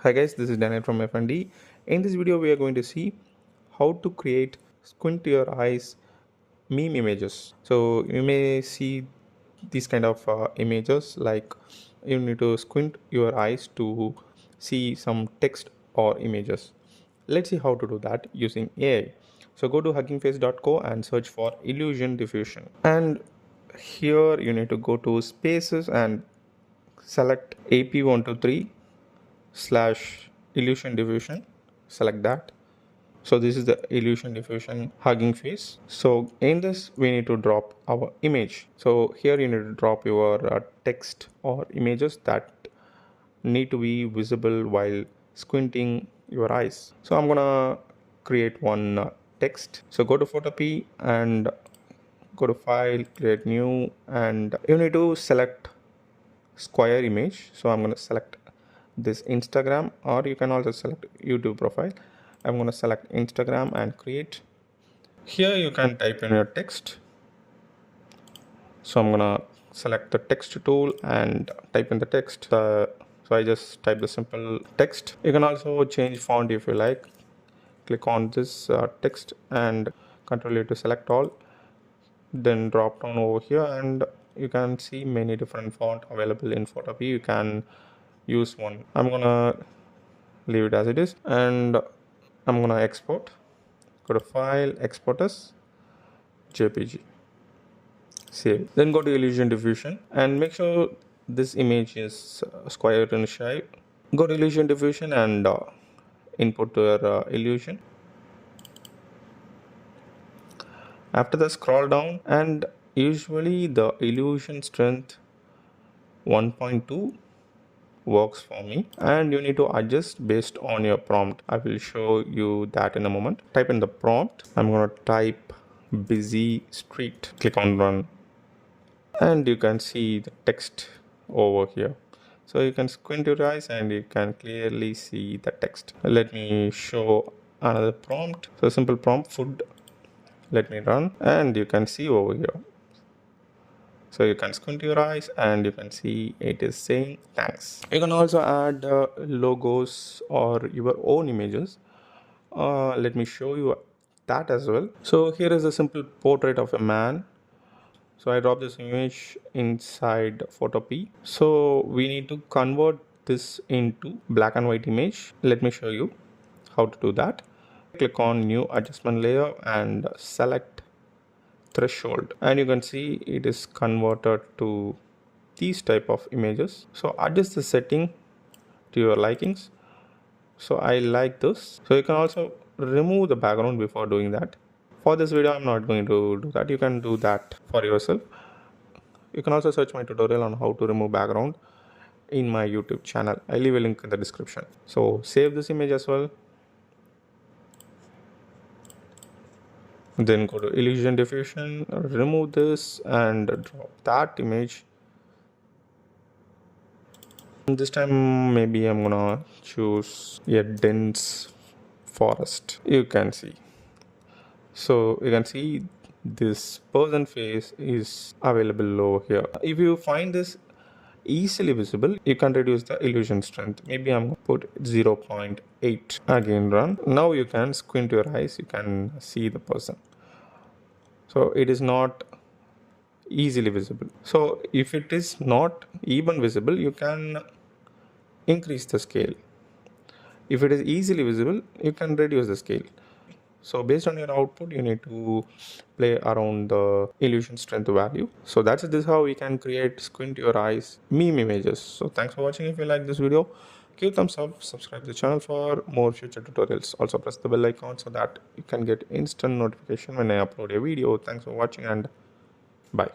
Hi guys, this is Daniel from FND. In this video, we are going to see how to create squint your eyes meme images. So you may see these kind of images like you need to squint your eyes to see some text or images. Let's see how to do that using AI. So go to huggingface.co and search for Illusion Diffusion. And here you need to go to spaces and select AP123 slash illusion diffusion. Select that. So this is the illusion diffusion Hugging Face. So in this we need to drop our image. So here you need to drop your text or images that need to be visible while squinting your eyes. So I'm gonna create one text. So go to Photopea and go to file, create new, and you need to select square image. So I'm going to select this Instagram, or you can also select YouTube profile. I'm going to select Instagram and create. Here you can type in your text. So I'm going to select the text tool and type in the text. So I just type the simple text. You can also change font if you like. Click on this text and control it to select all. Then drop down over here and you can see many different font available in Photopea. You can use one. I'm gonna leave it as it is and I'm gonna export. Go to file, export as JPG, save. Then go to Illusion Diffusion and make sure this image is square in shape. Go to Illusion Diffusion and input your illusion. After that, scroll down and usually the illusion strength 1.2 works for me, and you need to adjust based on your prompt. I will show you that in a moment. Type in the prompt. I'm going to type busy street. Click on run and you can see the text over here. So you can squint your eyes and you can clearly see the text. Let me show another prompt. So simple prompt, food. Let me run and you can see over here. So you can squint your eyes and you can see it is saying thanks. You can also add logos or your own images. Let me show you that as well. So here is a simple portrait of a man. So I drop this image inside Photopea. So we need to convert this into black and white image. Let me show you how to do that. Click on new adjustment layer and select threshold, and you can see it is converted to these type of images. So adjust the setting to your likings. So I like this. So you can also remove the background before doing that. For this video I'm not going to do that. You can do that for yourself. You can also search my tutorial on how to remove background in my YouTube channel. I leave a link in the description. So save this image as well. Then go to Illusion Diffusion, remove this and drop that image. This time maybe I'm gonna choose a dense forest. You can see. So you can see this person face is available over here. If you find this easily visible, you can reduce the illusion strength. Maybe I'm gonna put 0.8. Again run. Now you can squint your eyes, you can see the person. So it is not easily visible. So if it is not even visible, you can increase the scale. If it is easily visible, you can reduce the scale. So based on your output, you need to play around the illusion strength value. So that's it. This is how we can create squint your eyes meme images. So thanks for watching. If you like this video, give thumbs up, subscribe to the channel for more future tutorials. Also press the bell icon so that you can get instant notification when I upload a video. Thanks for watching and